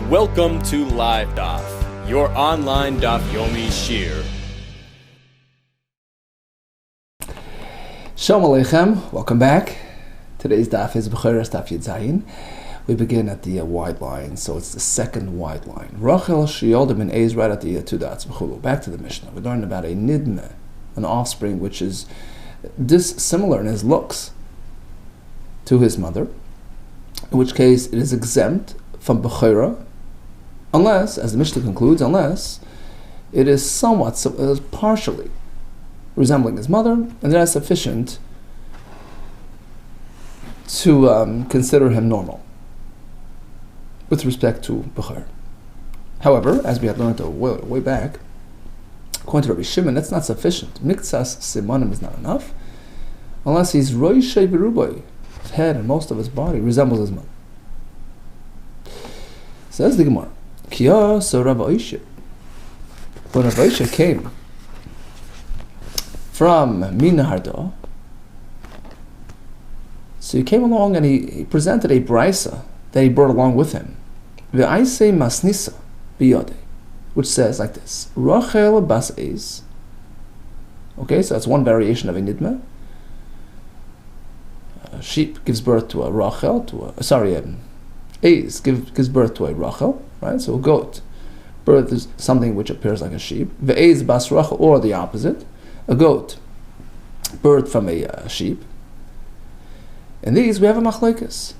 Welcome to LiveDaf, your online Daf Yomi Shir. Shalom Aleichem, welcome back. Today's Daf is BECHOROS Daf Yud Zayin. We begin at the wide line, so it's the second wide line. Rachel Sheyolda min Eis, right at the two dots. Back to the Mishnah. We learned about a nidme, an offspring which is dissimilar in his looks to his mother, in which case it is exempt from Bechora, unless, as the Mishnah concludes, unless it is somewhat, partially resembling his mother, and that is sufficient to consider him normal with respect to Bechor. However, as we had learned way back, according to Rabbi Shimon, that's not sufficient. Miktsas simanim is not enough, unless he's roishei v'rubai, his head and most of his body resembles his mother. Says the Gemara, Kiyah, so Rabbi Oishya. When Rabbi Oishya came from Minaharda, so he came along and he presented a brisa that he brought along with him. Ve'aisei masnisa biyode, which says like this: Rachel bas Eis. Okay, so that's one variation of a nidme. A sheep gives birth to a Rachel, Eis gives birth to a Rachel, right? So a goat birth is something which appears like a sheep. Ve'eis bas Rachel, or the opposite, a goat birth from a sheep. In these we have a machlekes.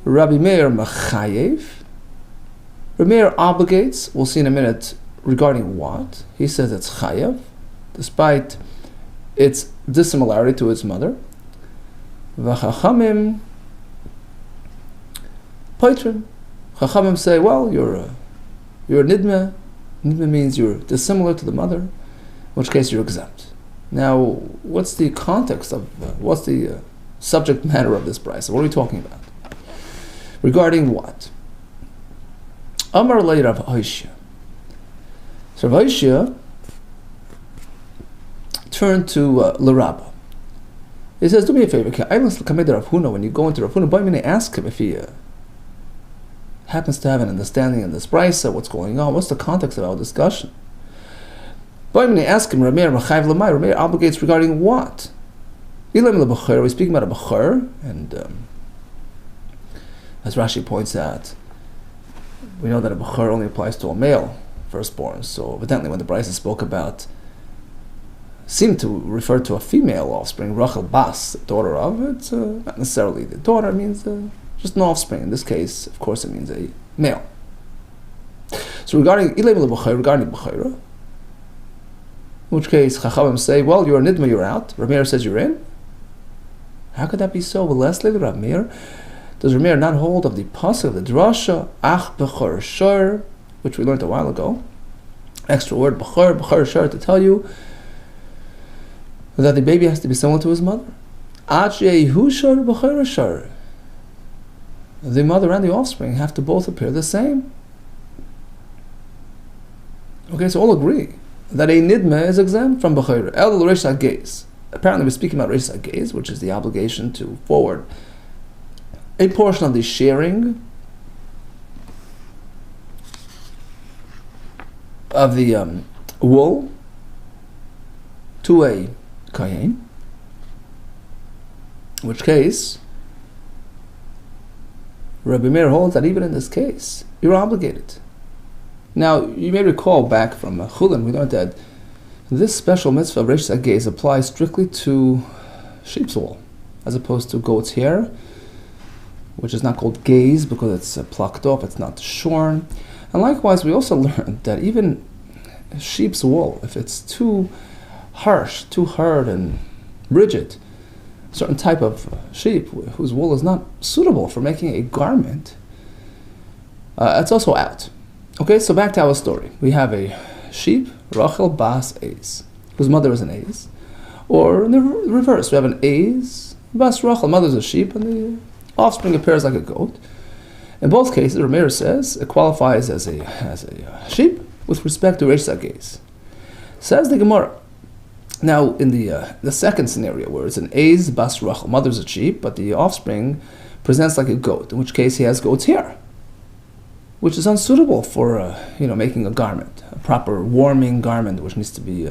Rabbi Meir machayev. Rabbi Meir obligates. We'll see in a minute regarding what. He says it's chayev, despite its dissimilarity to its mother. V'chachamim poitrim. Chachamim say, well, you're a nidme. Nidme means you're dissimilar to the mother, in which case you're exempt. Now, what's the context of, what's the subject matter of this brisa? What are we talking about? Regarding what? Amar lei Rav Oishya. So Rav Oishya turned to L'Rabba. He says, do me a favor, when you go into Rav Huna, ask him if he happens to have an understanding of this brisa, what's going on, what's the context of our discussion. Ask him, Rav Meir obligates regarding what? We're speaking about a Bechor, and as Rashi points out, we know that a Bechor only applies to a male firstborn, so evidently when the brisa spoke about, seemed to refer to a female offspring, Rachel Bas, daughter of, it's not necessarily the daughter, it means just an offspring. In this case, of course, it means a male. So regarding Bechor, in which case Chachamim say, well, you're a nidma, you're out. Rav Meir says you're in. How could that be so? Well, lastly, Rav Meir, does Rav Meir not hold of the pasuk of the drasha ach bechor shor, which we learned a while ago? Extra word bechor shor, to tell you that the baby has to be similar to his mother. Ach yehu shor bechor shor. The mother and the offspring have to both appear the same. Okay, so all agree that a nidme is exempt from bechor. El reish hageiz. Apparently, we're speaking about reish hageiz, which is the obligation to forward a portion of the sharing of the wool to a kohen. In which case, Rabbi Meir holds that even in this case, you're obligated. Now, you may recall back from Chulin, we learned that this special mitzvah of reish hageiz applies strictly to sheep's wool, as opposed to goat's hair, which is not called gaze because it's plucked off, it's not shorn. And likewise, we also learned that even sheep's wool, if it's too harsh, too hard and rigid, a certain type of sheep whose wool is not suitable for making a garment, it's also out. Okay, so back to our story. We have a sheep, Rachel Bas Eis, whose mother is an Eis. Or in the reverse, we have an Eis, Bas Rachel, mother's a sheep, and the offspring appears like a goat. In both cases, Rav Meir says it qualifies as a sheep with respect to reish hageiz. Says the Gemara. Now, in the second scenario, where it's an Eis Bas Rachel, mother's a sheep, but the offspring presents like a goat, in which case he has goat's hair. which is unsuitable for making a garment, a proper warming garment, which needs to be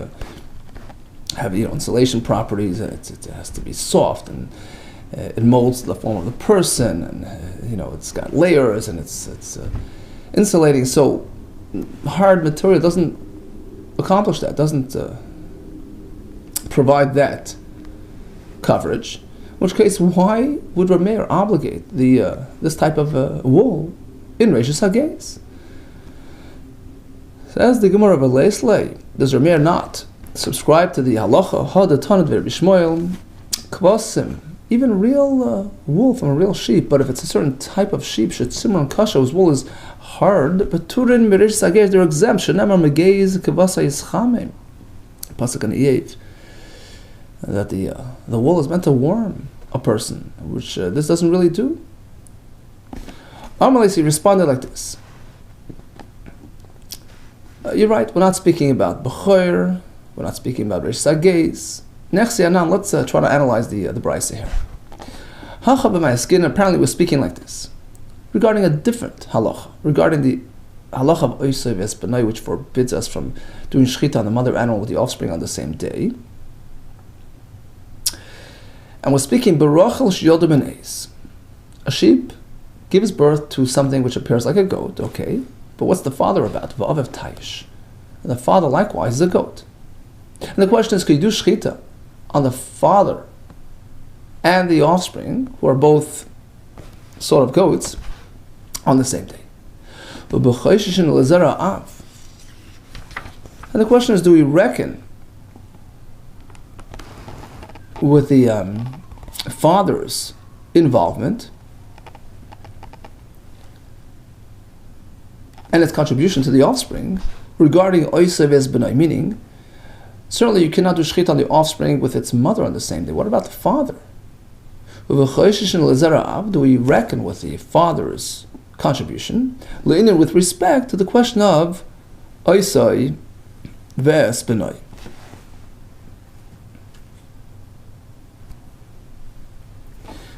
have insulation properties, and it has to be soft, and it molds the form of the person, and it's got layers, and it's insulating. So hard material doesn't accomplish that, doesn't provide that coverage. In which case, why would Rameir obligate this type of wool in Reishis HaGeis? Says the Gemara of Leisley, does Rameir not subscribe to the halacha ha'datanut v'Rabbi kvasim, even real wool from a real sheep, but if it's a certain type of sheep, shetzimron kasha, whose wool is hard, but turin Reishis HaGeis, they're exempt. Shenemar megeiz kvasa yischamim. Pasuk in Eiv, that the wool is meant to warm a person, which this doesn't really do. Amalesi responded like this: you're right, we're not speaking about Bechor, we're not speaking about Reishis HaGeis. Nechsi Anan, let's try to analyze the Brisa here. Hacha b'ma'askin, apparently we're speaking like this, regarding a different halacha, regarding the halacha of Oisei v'Espanai, which forbids us from doing shchita on the mother animal with the offspring on the same day. And we're speaking Barachel Shyodu Beneis. A sheep gives birth to something which appears like a goat, okay, but what's the father about? Va'avev Taish. And the father likewise is a goat. And the question is, could you do shchita on the father and the offspring, who are both sort of goats, on the same day? And the question is, do we reckon with the father's involvement and its contribution to the offspring regarding Oisei v'Esbanai, meaning certainly you cannot do shchita on the offspring with its mother on the same day. What about the father? Do we reckon with the father's contribution with respect to the question of Oisei v'Esbanai?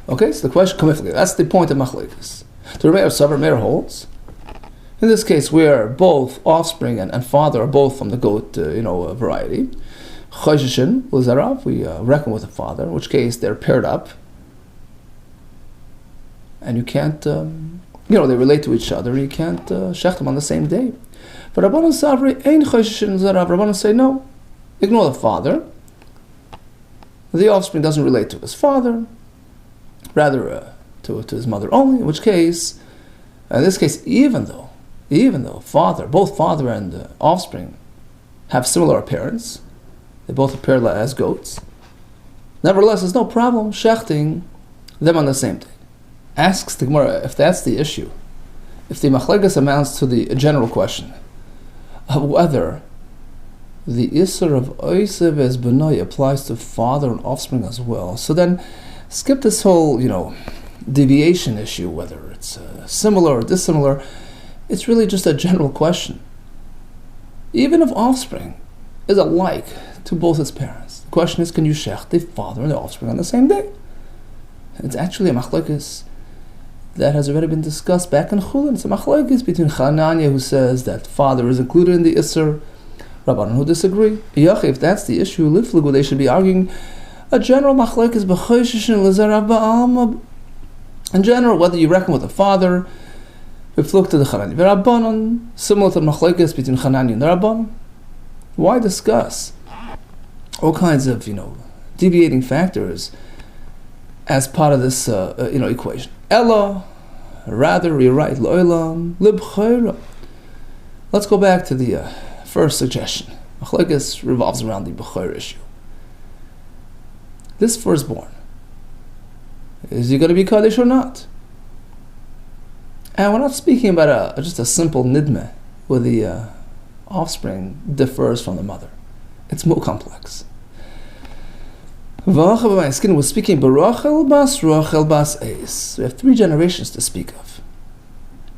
Okay, so the question, that's the point of machlekes. The Rameir Savar Meir holds, in this case, where both offspring and father are both from the goat, variety. Choshishin l'zarav, we reckon with the father, in which case they're paired up, and you can't, they relate to each other, and you can't shech them on the same day. But Rabbanan Savri ein choshishin l'zarav. Rabbanan say no, ignore the father. The offspring doesn't relate to his father, rather to his mother only, in which case, in this case, even though both father and offspring have similar appearance, they both appear as goats, nevertheless, there's no problem shechting them on the same day. Asks the Gemara if that's the issue, if the machlegas amounts to the general question of whether the Isser of Oisei v'Esbanai applies to father and offspring as well. So then, skip this whole, deviation issue, whether it's similar or dissimilar. It's really just a general question. Even if offspring is alike to both its parents, the question is, can you shech the father and the offspring on the same day? It's actually a machlokes that has already been discussed back in Chulin. It's a machlokes between Chananya, who says that father is included in the Isser, Rabbanan who disagree. If that's the issue, Liflugu, they should be arguing a general machlokes b'choshishin l'zarav ba'alma. In general, whether you reckon with the father, Bifluk to the Chananya v'Rabbanan, similar to the machlokes between Chananya and the Rabbanan. Why discuss all kinds of deviating factors as part of this equation? Ella, rather you're right. Lo'elam libchayra. Let's go back to the first suggestion. Machlokes revolves around the bechor issue. This firstborn, is he going to be kaddish or not? And we're not speaking about just a simple nidmeh where the offspring differs from the mother. It's more complex. We're speaking Barachel bas Rachel bas Eis. We have 3 generations to speak of.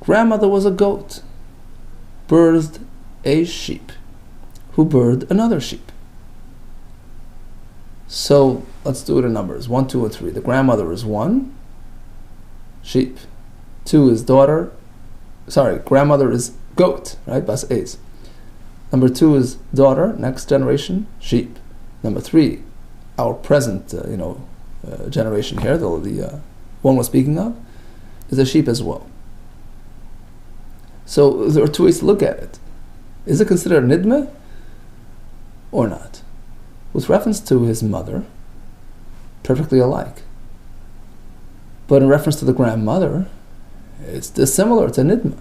Grandmother was a goat, birthed a sheep, who birthed another sheep. So let's do it in numbers. 1, 2, and 3. The grandmother is 1 sheep. 2 is daughter. grandmother is goat, right? Bas Eis. Number 2 is daughter, next generation, sheep. Number 3, our present, generation here, the one we're speaking of, is a sheep as well. So there are 2 ways to look at it. Is it considered nidmeh or not? With reference to his mother, perfectly alike. But in reference to the grandmother, it's dissimilar, it's a nidmeh.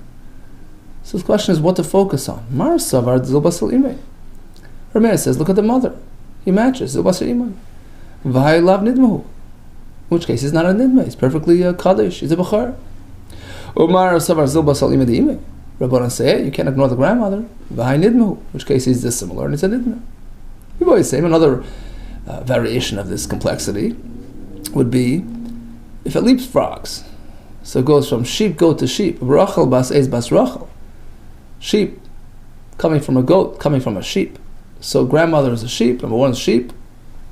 So the question is what to focus on. Mar savar zilbasal imay. Rameir says, look at the mother. He matches zilbasal imay. V'hai lav nidmahu. In which case he's not a nidmeh, he's perfectly kaddish, he's a bechor. Umar savar zilbasal imay di imay. Rabbanan say, you can't ignore the grandmother. V'hai nidmahu. In which case he's dissimilar and it's a nidmeh. We've always said another variation of this complexity would be if it leapfrogs. So it goes from sheep, goat to sheep. Rachel bas Eis bas Rachel. Sheep coming from a goat, coming from a sheep. So grandmother is a sheep. Number 1 is sheep.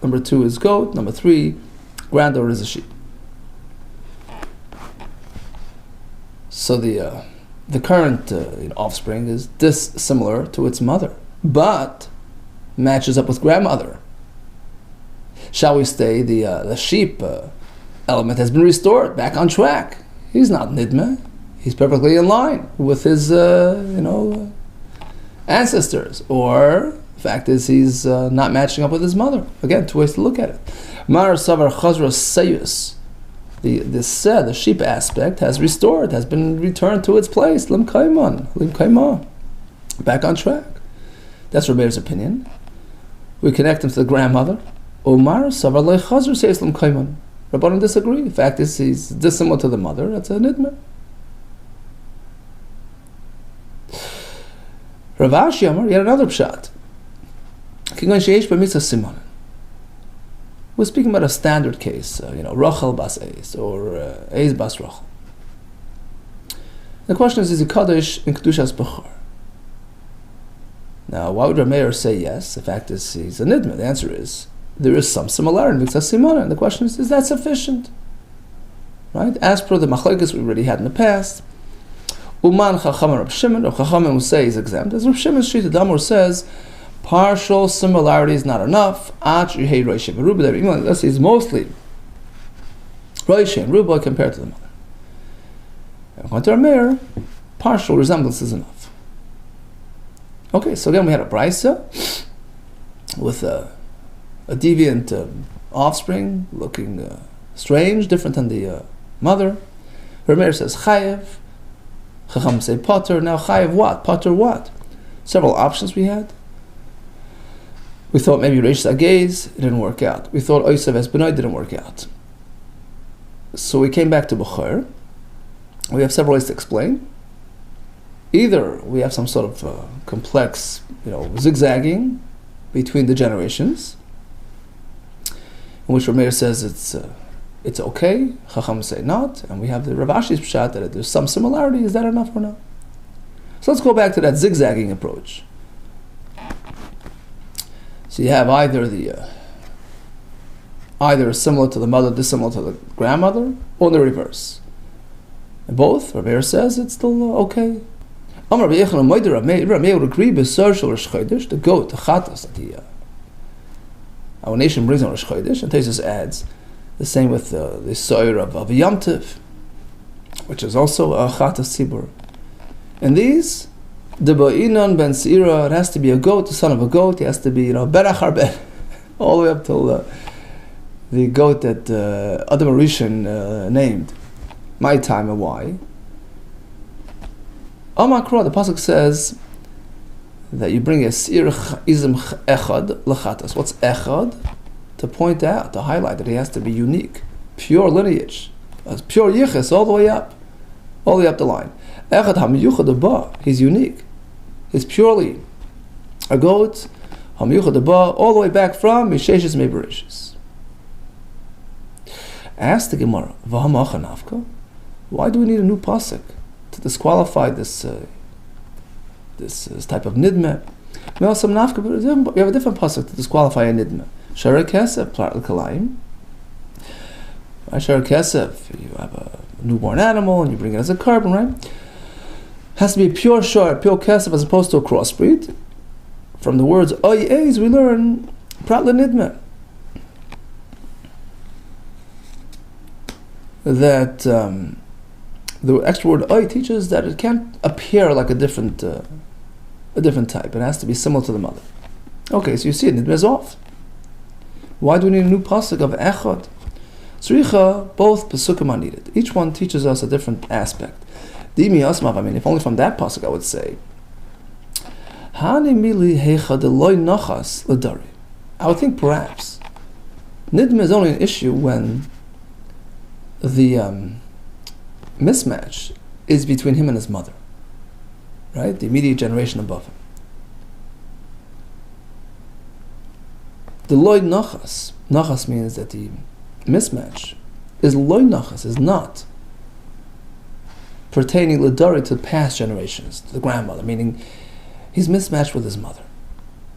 Number 2 is goat. Number 3, granddaughter is a sheep. So the current offspring is dissimilar to its mother, but matches up with grandmother. Shall we say the sheep element has been restored, back on track? He's not nidmeh. He's perfectly in line with his ancestors. Or the fact is he's not matching up with his mother. Again, 2 ways to look at it. Mar savar chazra sayus. The sheep aspect has been returned to its place. Lim kaima. Back on track. That's Rameir's opinion. We connect him to the grandmother. Omar savar le chazra sayus lim kaiman. Rabbanan disagree. The fact is he's dissimilar to the mother. That's a nidmeh. Rav Ashi Amar, yet another pshat. We're speaking about a standard case, Rachel bas Eis or Eis bas Rachel. The question is he kaddish in kedushas bechor? Now, why would Rameir say yes? The fact is he's a nidmeh. The answer is there is some similarity in mitzvah simana, and the question is that sufficient? Right? As per the machlokes we already had in the past, Uman Chacham Reb Shimon, or Chachamim will say is exempt. As Reb Shimon Shita Damur says, partial similarity is not enough. Let's say it's mostly Roishe and Ruba compared to the mother. According to Rameir, partial resemblance is enough. Okay, so again we had a brisa with a deviant offspring looking strange, different than the mother. Rameir says chayev. Chacham say potter. Now chayev what? Potter what? Several options we had. We thought maybe Reish Agez, it didn't work out. We thought Oisav Esbenoi didn't work out. So we came back to Bechor. We have several ways to explain. Either we have some sort of complex, zigzagging between the generations, in which Rameir says it's okay, Chacham say not, and we have the Rav Ashi's pshat that there's some similarity. Is that enough or not? So let's go back to that zigzagging approach. So you have either similar to the mother, dissimilar to the grandmother, or the reverse. And both, Rameir says it's still okay. Rameir would agree the goat, the chatas that our nation brings on Rosh Chodesh, and Tesis adds the same with the soir of Yom Tov, which is also a chatas tzibur. And these, the ba'inon ben seira, it has to be a goat, the son of a goat. He has to be berach harben, all the way up till the goat that Adam Arishan named. My time and why? Amakra, the pasuk says that you bring a sir izim echad lechatas. What's echad? To point out, to highlight that he has to be unique, pure lineage, pure yichus, all the way up the line. Echad hamiyuchad ba, he's unique. He's purely a goat, hamiyuchad ba, all the way back from misheshes meberishis. Ask the Gemara, v'hamacha nafka? Why do we need a new pasuk to disqualify this type of nidmeh? We have a different pasuk to disqualify a nidmeh. Shara kesef plat l'kalayim. Shara kesef, you have a newborn animal and you bring it as a carbon, right? Has to be pure shor, pure kesef, as opposed to a crossbreed. From the words oyez, we learn prat lenidme, that the extra word oy teaches that it can't appear like a different type. It has to be similar to the mother. Okay, so you see it, nidme is off. Why do we need a new pasuk of echad? Tzricha, both pesukim are needed. Each one teaches us a different aspect. Dimi asmav, I mean, if only from that pasuk I would say, Hani mili heicha deloy nachas ledari. I would think perhaps nidme is only an issue when the mismatch is between him and his mother, right? The immediate generation above him. The loy nachas. Nachas means that the mismatch is loy nachas, is not pertaining ledari to past generations, to the grandmother, meaning he's mismatched with his mother.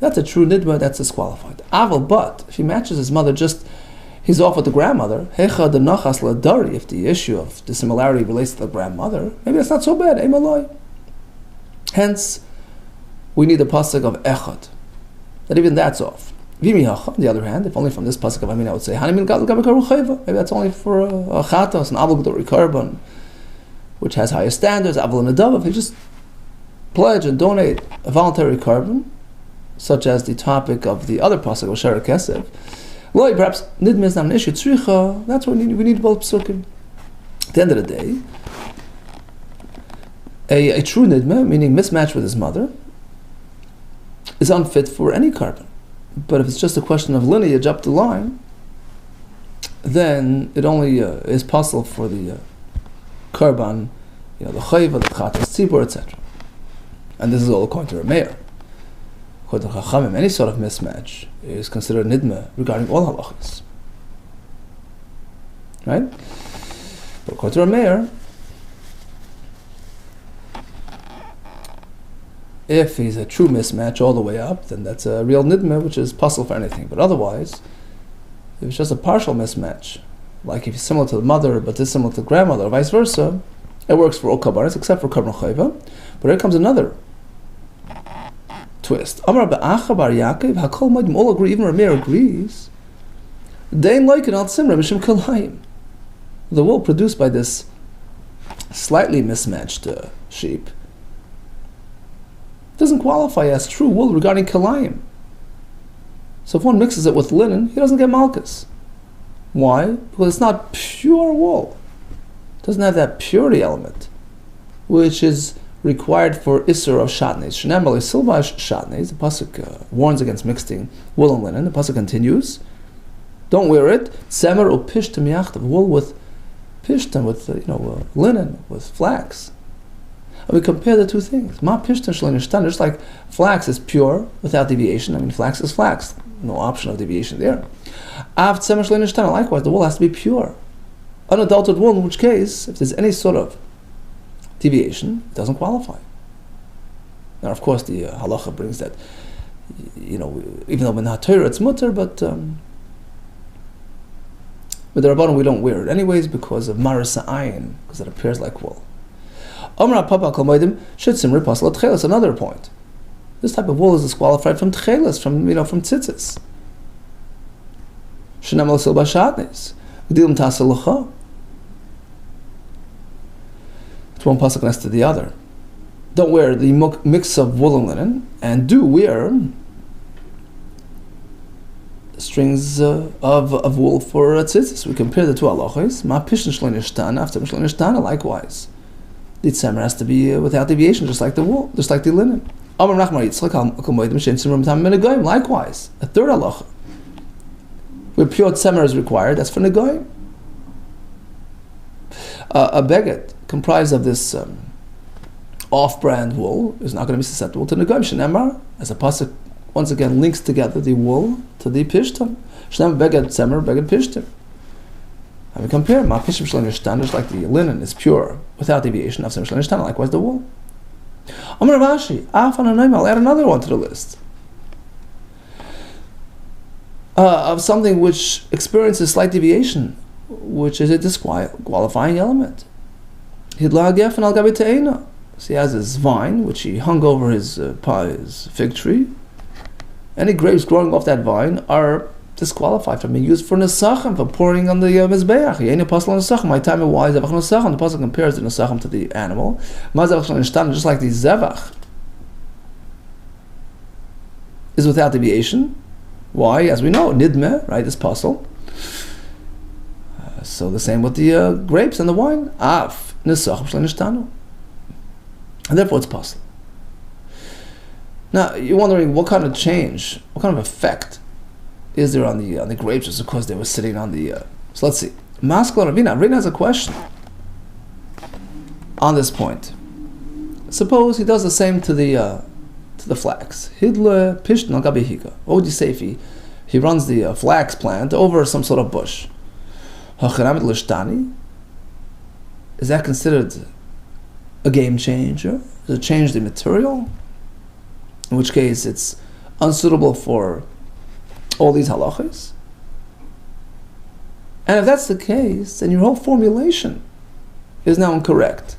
That's a true nidma, that's disqualified. Aval, but if he matches his mother, just he's off with the grandmother. Hecha de nachas ledari. If the issue of the similarity relates to the grandmother, maybe that's not so bad. Emaloi. Hence, we need the pasuk of echad. That even that's off. Vimihacha, on the other hand, if only from this pasuk of I would say Hanimin gadol gabe karu chayva. Maybe that's only for a chatos, an avol gedori korban, which has higher standards. Avol and adav. If he just pledge and donate a voluntary korban, such as the topic of the other pasuk of Shara Kesef, well, perhaps nidme is not an issue. Tzricha, that's what we need both psukim. At the end of the day, a true nidme, meaning mismatch with his mother, is unfit for any korban. But if it's just a question of lineage up the line, then it only is possible for the korban, the chayva, the chatas tzibur, etc. And this is all according to Rameir. According to Chachamim, any sort of mismatch is considered nidme regarding all halachas. Right? But according to Rameir, if he's a true mismatch all the way up, then that's a real nidme, which is possible for anything. But otherwise, if it's just a partial mismatch, like if he's similar to the mother but dissimilar to the grandmother, or vice versa, it works for all kabaris except for korban chayva. But here comes another twist. Amar be'acha bar Yaakov, hakol moedim, all agree, even Rameir agrees. Dein loiken al simra mishum kalayim. The wool produced by this slightly mismatched sheep doesn't qualify as true wool regarding kalayim. So if one mixes it with linen, he doesn't get malchus. Why? Because it's not pure wool. It doesn't have that purity element, which is required for Isser of Shatnes. Shenamali Silvash Shatnes, the pasuk warns against mixing wool and linen. The pasuk continues, don't wear it. Semer o pishtem yachtav, wool with pishtem, with linen, with flax. And we compare the two things. Ma pishtem shlenishtan, just like flax is pure without deviation. I mean, flax is flax, no option of deviation there. Av semer shlenishtan, likewise, the wool has to be pure, unadulterated wool. In which case, if there's any sort of deviation, it doesn't qualify. Now, of course, the halacha brings that, even though we're not Torah, it's mutter, but the Rabbanon, we don't wear it anyways because of maras ha'ayin, because it appears like wool. Another point. This type of wool is disqualified from tchelas, from tzitzis. Shenam al silba shatnes. Gdilim tasalacha. It's one pasuk next to the other. Don't wear the mix of wool and linen, and do wear strings of wool for tzitzis. We compare the two halachos. Ma pishn shlenishtan, after shlenishtan, likewise. The tzemer has to be without deviation, just like the wool, just like the linen. Likewise, a third halacha, where pure tzemer is required, that's for negoyim. A beget comprised of this off-brand wool is not going to be susceptible to negoyim. Shenemar, as a pasuk once again links together the wool to the pishtim. Shenemar beget tzemer, beget pishtim. And we compare ma pishtim shlenishtan, just like the linen is pure without deviation. Of shlenishtan, likewise the wool. Amar Rashi, I'll add another one to the list of something which experiences slight deviation, which is a disqualifying element. So he has his vine, which he hung over his fig tree. Any grapes growing off that vine are disqualified from being used for nesachim, for pouring on the mizbeach. Yein pasal nesachim. My time of why zevach nesachim. The pasal compares the nesachim to the animal. Just like the zevach is without deviation. Why? As we know, nidme, right? This pasal. So the same with the grapes and the wine. Af nesachim shlenishtanu. And therefore it's possible. Now you're wondering what kind of change, what kind of effect is there on the grapes just because they were sitting on the. So let's see. Maskal Ravina has a question on this point. Suppose he does the same to the flax. Hidle pishton al gabi higa. What would you say if he runs the flax plant over some sort of bush? Hacharamit lishtani. Is that considered a game changer? Does it change the material? In which case it's unsuitable for all these halachas. And if that's the case, then your whole formulation is now incorrect.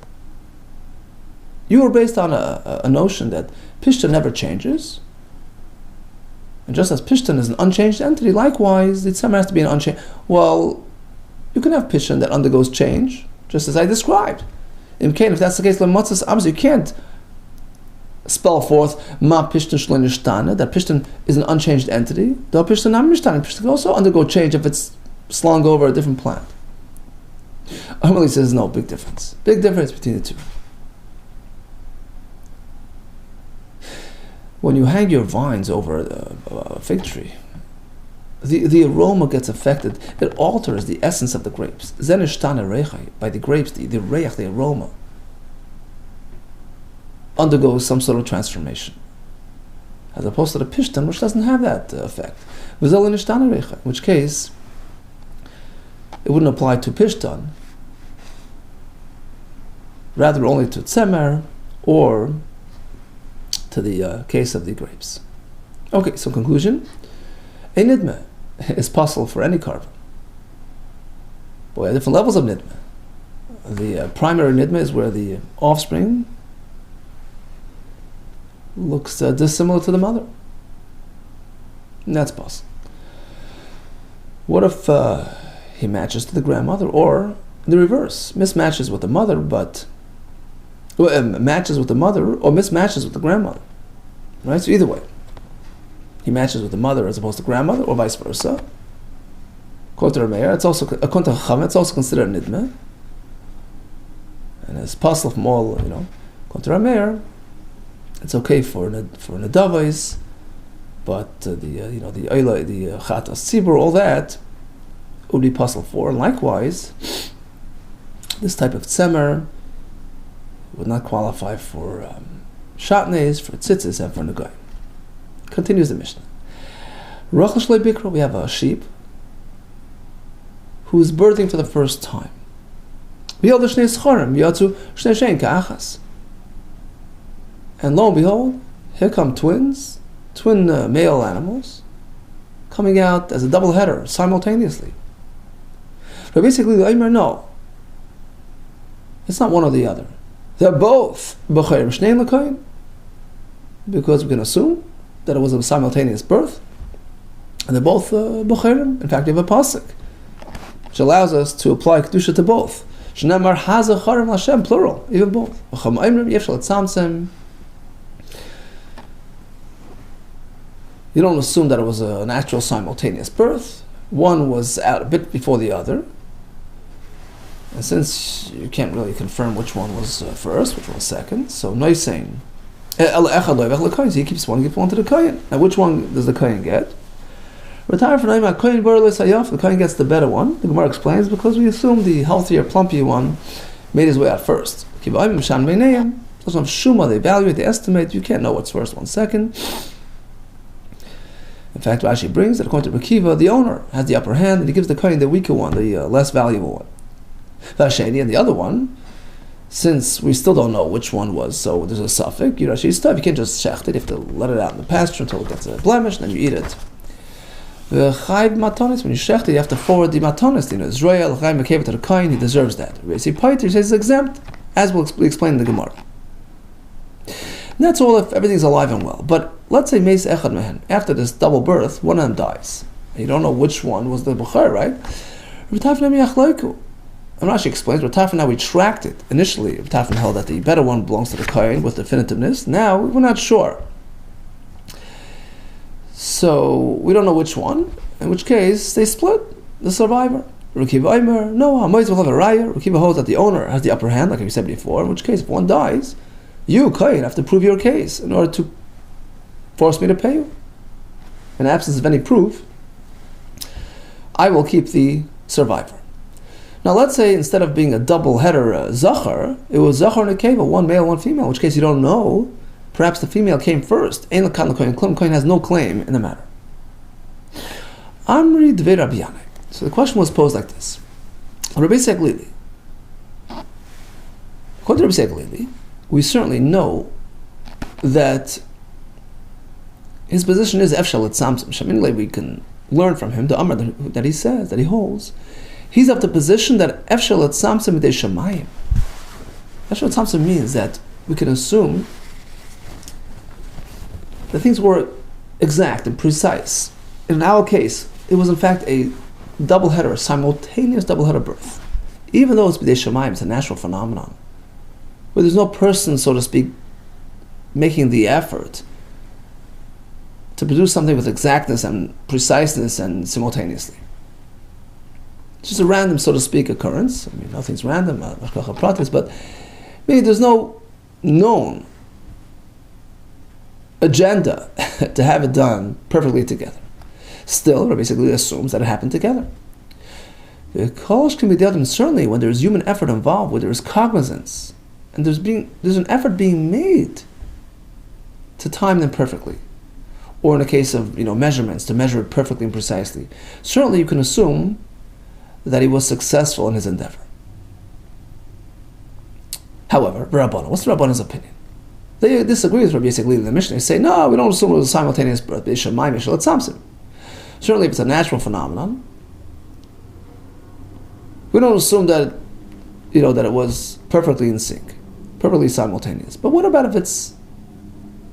You were based on a notion that pishtan never changes. And just as pishtan is an unchanged entity, likewise, the tzemar has to be an unchanged. Well, you can have pishtan that undergoes change, just as I described. If that's the case, you can't spell forth ma pishtan shlenishtana, that pishtan is an unchanged entity. The pishtan nam mishtana, pishtan can also undergo change if it's slung over a different plant. Amelie says no, big difference. Big difference between the two. When you hang your vines over a fig tree, the aroma gets affected. It alters the essence of the grapes. Zenishtana rechai, by the grapes, the reich, the aroma, undergoes some sort of transformation, as opposed to the pishtan, which doesn't have that effect. In which case, it wouldn't apply to pishtan, rather only to tzemer or to the case of the grapes. Okay, so conclusion: a nidme is possible for any carbon. But we have different levels of nidme. The primary nidme is where the offspring looks dissimilar to the mother. And that's possible. What if he matches to the grandmother, or the reverse, mismatches with the mother, but matches with the mother or mismatches with the grandmother? Right? So either way, he matches with the mother as opposed to grandmother, or vice versa. According to Rameir, it's also according to Chacham, it's also considered nidme, and it's possible from all, according to Rameir, it's okay for nedavais, but the chatas tzibur, all that would be possible for. And likewise, this type of tzemer would not qualify for shatnez, for tzitzis, and for negoy. Continues the Mishnah. Rachel shlei bikra, we have a sheep who is birthing for the first time. And lo and behold, here come twin male animals, coming out as a double header simultaneously. But basically, the Eimer, no, it's not one or the other. They're both bechorim shnein l'koyin, because we can assume that it was a simultaneous birth, and they're both bechorim. In fact, we have a pasuk which allows us to apply kedusha to both. Shneimar haza charim l'Hashem, plural, even both. V'cham Eimer yefshal etzamtzem. You don't assume that it was an actual simultaneous birth. One was out a bit before the other. And since you can't really confirm which one was first, which one was second, so no saying, he keeps one, gives one to the kohen. Now which one does the kohen get? The kohen gets the better one. The Gemara explains, because we assume the healthier, plumpier one made his way out first. They evaluate, they estimate, you can't know what's first, what's second. In fact, Rashi brings that according to Rekiva, the owner has the upper hand, and he gives the kohen the weaker one, the less valuable one. Vasheni, and the other one, since we still don't know which one was, so there's a suffix, you can't just shecht it, you have to let it out in the pasture until it gets a blemish, and then you eat it. When you shecht it, you have to forward the matonis, Israel, to the kohen, he deserves that. He says it's exempt, as we'll explain in the Gemara. And that's all if everything's alive and well. But let's say Meis Echad Mehen, after this double birth, one of them dies. And you don't know which one was the Bechor, right? And Rashi explains, Ratafin now retracted. Initially, Ratafin held that the better one belongs to the Kohen with definitiveness. Now, we're not sure. So, we don't know which one, in which case, they split the survivor. Rukiva Omer, no, Hamoiz will have a raya. Rukiva holds that the owner has the upper hand, like we said before, in which case, if one dies, you, Kohen, have to prove your case in order to force me to pay you. In absence of any proof, I will keep the survivor. Now let's say instead of being a double header Zachar, it was Zachar and a Keva, one male, one female, in which case you don't know. Perhaps the female came first. Kohen has no claim in the matter. Amri Dvei Rabbi Yanai. So the question was posed like this. Rabbi Seglili. According to Rabbi Seglili, we certainly know that his position is Efshal at Samsim. Shaminle, we can learn from him the Amr that he says, that he holds. He's of the position that Efshal at Samsim Midei Shamayim. Efshal at Samsim means that we can assume that things were exact and precise. In our case, it was in fact a double header, a simultaneous double header birth. Even though it's Midei Shamayim, it's a natural phenomenon, where there's no person, so to speak, making the effort to produce something with exactness and preciseness and simultaneously. It's just a random, so to speak, occurrence. I mean, nothing's random, but meaning there's no known agenda to have it done perfectly together. Still, Rabbi basically assumes that it happened together. The Kolish can be dealt with certainly when there is human effort involved, where there is cognizance, and there's an effort being made to time them perfectly, or in a case of measurements, to measure it perfectly and precisely. Certainly, you can assume that he was successful in his endeavor. However, Rabbanah, what's the Rabbanah's opinion? They disagree with Rabbi Yisrael in the Mishnah. They say, no, we don't assume it was a simultaneous birth. Certainly, if it's a natural phenomenon, we don't assume that that it was perfectly in sync, perfectly simultaneous. But what about if it's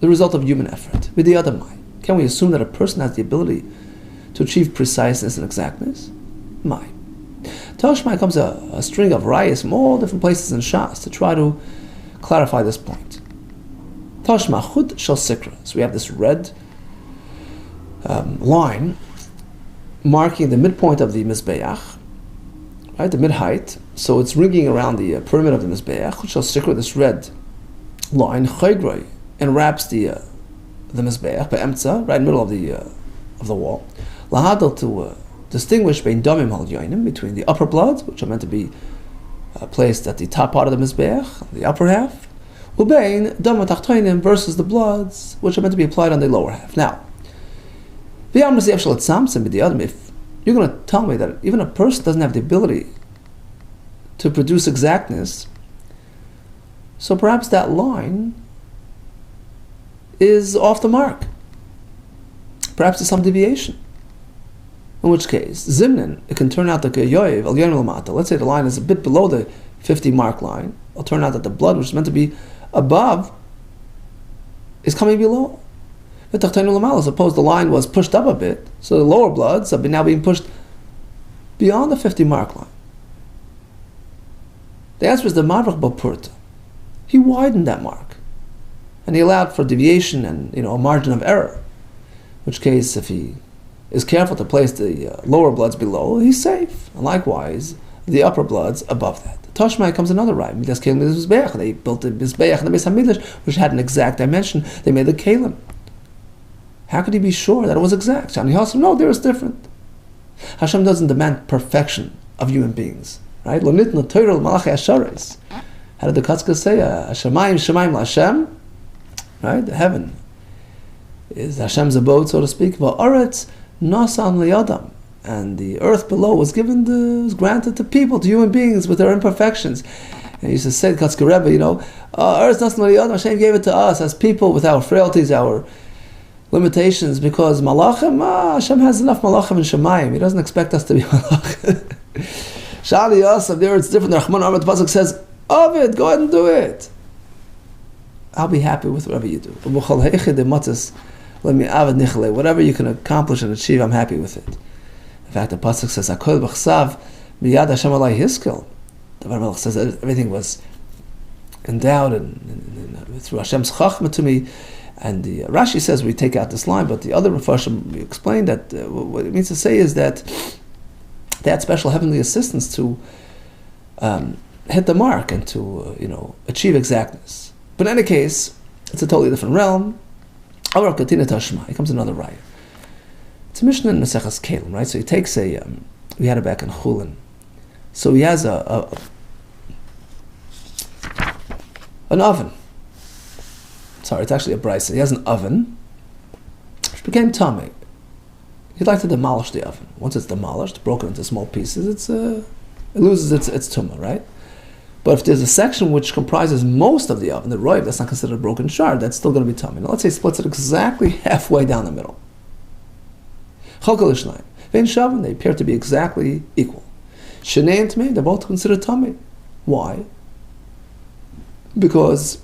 the result of human effort? With the other mind, can we assume that a person has the ability to achieve preciseness and exactness? My. Tashmai comes a string of rayas from all different places in Shas to try to clarify this point. Tashma chud shel sikra. So we have this red line marking the midpoint of the Mizbeach, right, the mid-height. So it's ringing around the pyramid of the Mizbeach. Chud shel sikra, this red line, chaygroi, enwraps the Mizbeach, be'emtza, right in the middle of the wall. Lahadal to distinguish between damim hal yoinim, between the upper bloods, which are meant to be placed at the top part of the Mizbeach, the upper half, ubein dam tachtoinim, versus the bloods, which are meant to be applied on the lower half. Now, if you're going to tell me that even a person doesn't have the ability to produce exactness, so perhaps that line is off the mark. Perhaps there's some deviation. In which case, Zimnin, it can turn out that let's say the line is a bit below the 50 mark line. It'll turn out that the blood, which is meant to be above, is coming below. Suppose the line was pushed up a bit, so the lower bloods are now being pushed beyond the 50 mark line. The answer is the Mavrach Bapurta. He widened that mark, and he allowed for deviation and a margin of error. In which case, if he is careful to place the lower bloods below, he's safe. And likewise, the upper bloods above that. Tashmai comes another right. They built the Mizbeach and the Beis HaMikdash, which had an exact dimension. They made the Kalim. How could he be sure that it was exact? Shani Hashem, no, there is different. Hashem doesn't demand perfection of human beings, right? Lo nitna Torah l'malachei hasharis. How did the Katzka say? Shemayim l'Hashem, right? The heaven is Hashem's abode, so to speak. Va'aretz nasan liyadam, and the earth below was granted to people, to human beings with their imperfections. And he used to say, Katzka Rebbe, earth nasan liyadam. Hashem gave it to us as people with our frailties, our limitations, because malachim, Hashem has enough malachim in Shemayim. He doesn't expect us to be malachim. Shali Yosef, there it's different. The Rahman Ahmad Pasuk says, Ovid, go ahead and do it. I'll be happy with whatever you do. Whatever you can accomplish and achieve, I'm happy with it. In fact, the pasuk says, "Hakol b'chsav miyad Hashem alai hiskel." The Bible says that everything was endowed and through Hashem's chachma to me. And the Rashi says we take out this line, but the other Mefarshim explained that what it means to say is that they had special heavenly assistance to hit the mark and to achieve exactness. But in any case, it's a totally different realm. He comes another raya. It's a Mishnah in Maseches Kelim, right? So he takes we had it back in Chulin. So he has an oven. Sorry, it's actually a brisa. He has an oven, which became tummy. He'd like to demolish the oven. Once it's demolished, broken into small pieces, it loses its tumah, right? But if there's a section which comprises most of the oven, the roiv, that's not considered a broken shard, that's still going to be tummy. Now let's say he splits it exactly halfway down the middle. Chokal ishnaim. Vein shavin, they appear to be exactly equal. Shnei and tmei, they're both considered tummy. Why? Because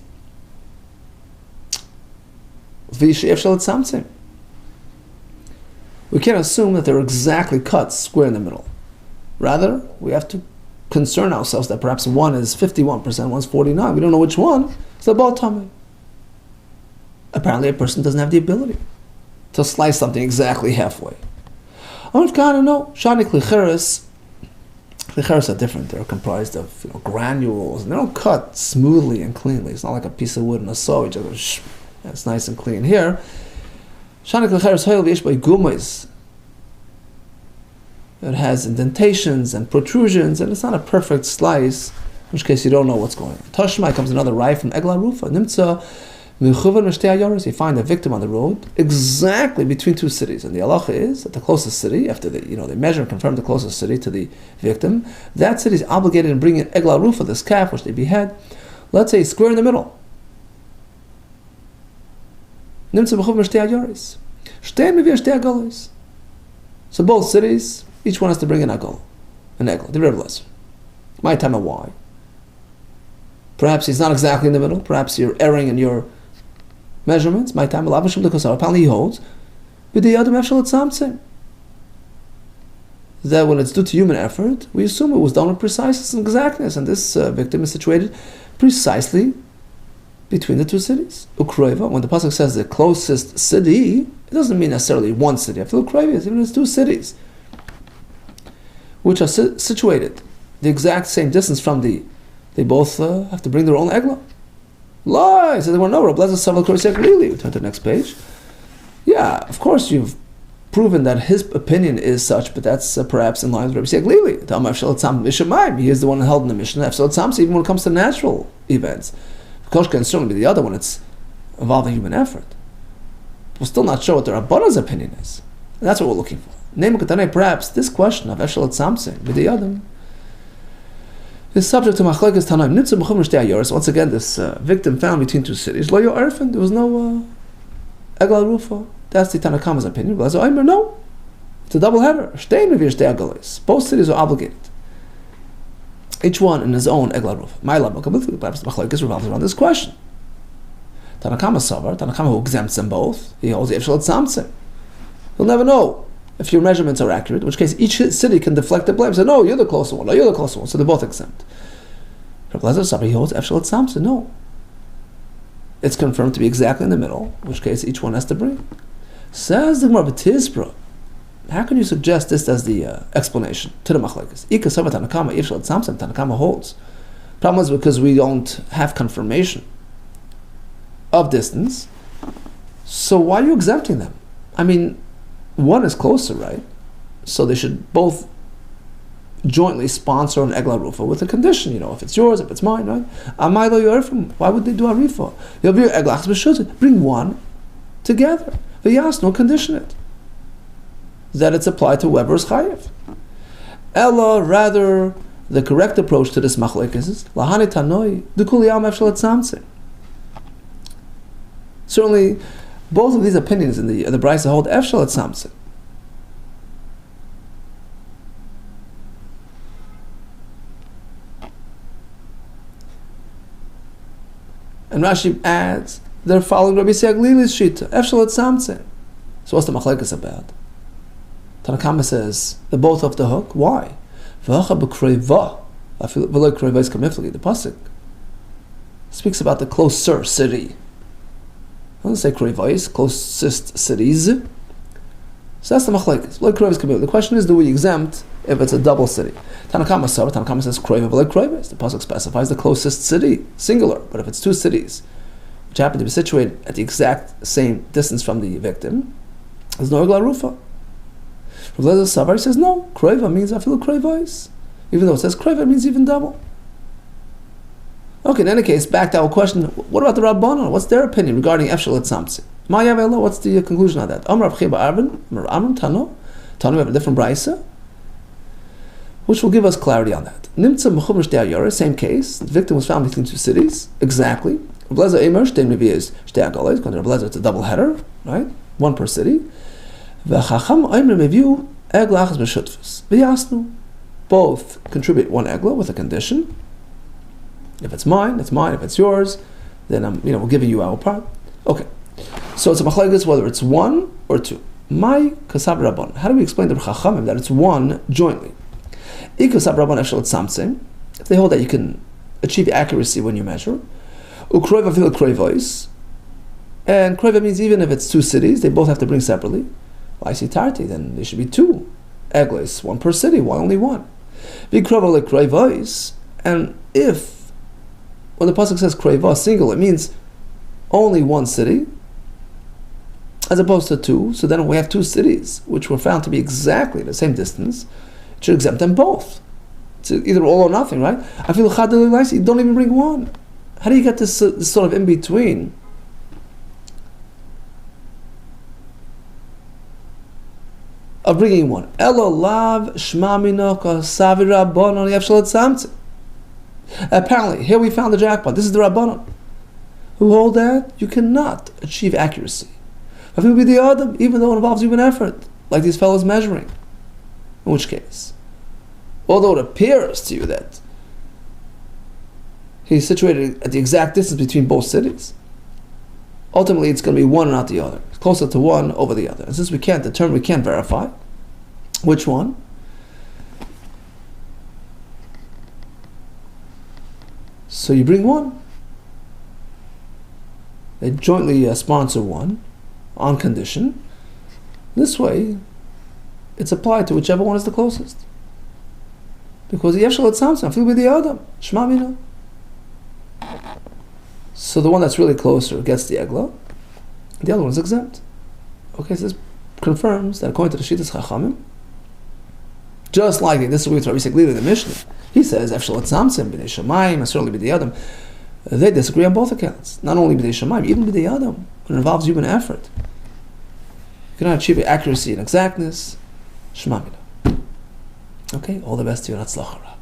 we can't assume that they're exactly cut square in the middle. Rather, we have to concern ourselves that perhaps one is 51%, one's 49%. We don't know which one. It's about tummy. Apparently, a person doesn't have the ability to slice something exactly halfway. No. Shanik licheres are different. They're comprised of granules, and they don't cut smoothly and cleanly. It's not like a piece of wood in a saw. You just go, shh. It's nice and clean here. It has indentations and protrusions, and it's not a perfect slice, in which case you don't know what's going on. Tashmai comes another rye from Egla Rufa. You find a victim on the road exactly between two cities, and the halacha is that the closest city, after they measure and confirm the closest city to the victim, that city is obligated to bring in Egla Rufa, this calf which they behead. Let's say square in the middle. So both cities, each one has to bring an egel, the rivless. My time of why? Perhaps he's not exactly in the middle. Perhaps you're erring in your measurements. My time of apparently he holds. But the other that when it's due to human effort, we assume it was done with preciseness and exactness, and this victim is situated precisely between the two cities. Ukroiva, when the pasuk says the closest city, it doesn't mean necessarily one city. After Ukroiva, even it's two cities, which are situated the exact same distance from they both have to bring their own egla. Lie, so they were no. We turn to the next page. Yeah, of course you've proven that his opinion is such, but that's perhaps in line with Rabbi Seglili. He is the one held in the Mishnah. Even when it comes to natural events. Kosh can certainly be the other when it's involving human effort. We're still not sure what the Rabbana's opinion is. And that's what we're looking for. Perhaps this question of Eshel Tzamse, B'di is subject to Machlekes Tanaim. Once again, this victim found between two cities. Lo Yo'erfen, there was no Egla Rufa. That's the Tanakama's opinion. But no. It's a double header. Both cities are obligated. Each one in his own egla roof. My love, perhaps the machlokes revolves around this question. Tanakama Savar, Tanakama who exempts them both, he holds the Efshel Tzamse. He'll never know if your measurements are accurate, in which case each city can deflect the blame. Say, no, you're the closer one, no, you're the closer one. So they're both exempt. Rabbi Lezer Savar, he holds Efshel Tzamse. No. It's confirmed to be exactly in the middle, in which case each one has to bring. Says the Gemara B'Tizbra. How can you suggest this as the explanation to the machlekes? Tanakama holds. Problem is because we don't have confirmation of distance. So why are you exempting them? I mean, one is closer, right? So they should both jointly sponsor an egla rufa with a condition. If it's yours, if it's mine, right? Why would they do a rifa? Bring one together. No, condition it. That it's applied to whoever is chayiv. Ella, rather, the correct approach to this machlekes is lahani tanoi dukuliyam efshel tzamse. Certainly, both of these opinions in the brisa hold efshel tzamse. And Rashi adds, they're following Rabbi Siaglili's shita. Efshel etzamtzem. So what's the machlekes about? Tanakama says they're both off the hook. Why? The pasuk speaks about the closer city. It doesn't say krevais, closest cities. So that's the machlekes. The question is, do we exempt if it's a double city? Tanakama says kreva. The pasuk specifies the closest city, singular. But if it's two cities, which happen to be situated at the exact same distance from the victim, there's no egla rufa. Rav Lezer Savar says no. Kreva means afilu krevais. Even though it says kreva, it means even double. Okay, in any case, back to our question, what about the Rabbanon? What's their opinion regarding Efshel Etzamtzim? Ma'yav, what's the conclusion of that? Amar Rav Chiba Arvin, Tano, we have a different brisa, which will give us clarity on that. Nimtza Mechumer Shtei Ayora, same case, the victim was found between two cities, exactly. Rav Lezer Eimer, Shtei Nevi'ez, Shtei Agoles, according to Rav Lezer, it's a double header, right? One per city. V'chacham Eimer Meviu, Egla Achas B'shutfus. V'yasnu. Both contribute one egla with a condition. If it's mine, it's mine. If it's yours, then we're giving you our part. Okay. So it's a machlekes whether it's one or two. My kasav rabban. How do we explain to Chachamim that it's one jointly? Kasav rabban efshel etzamtzem. If they hold that you can achieve accuracy when you measure. Ukroiva fil kroivois. And kroiva means even if it's two cities, they both have to bring separately. I see tarti, then there should be two egles, one per city. Why only one? Vikroiva le kroivois. And if when the pasuk says kreva single, it means only one city, as opposed to two. So then we have two cities which were found to be exactly the same distance. It should exempt them both. It's either all or nothing, right? I feel you don't even bring one. How do you get this sort of in between? Of bringing one. Elo lav shmamino kasavira bonon yefshel etzamtzem. Apparently, here we found the jackpot. This is the Rabbanon who hold that you cannot achieve accuracy. If it would be the Adam, even though it involves human effort, like these fellows measuring. In which case, although it appears to you that he's situated at the exact distance between both cities, ultimately it's going to be one and not the other. It's closer to one over the other. And since we can't determine, we can't verify which one, so you bring one. They jointly sponsor one on condition. This way, it's applied to whichever one is the closest. Because the Yeshel Etzamtzem, feel with the Adam, Shema Mino. So the one that's really closer gets the Egla, the other one is exempt. Okay, so this confirms that according to the Shittas Chachamim, just like this is with Rabbi Siaglili in the Mishnah, he says, Efshel Etzamtzem, B'nei Shamayim, and certainly B'nei Adam. They disagree on both accounts. Not only B'nei Shamayim, even B'nei Adam, when it involves human effort. You cannot achieve accuracy and exactness. Shema Mina. Okay, all the best to you, and Hatzlacha Rab.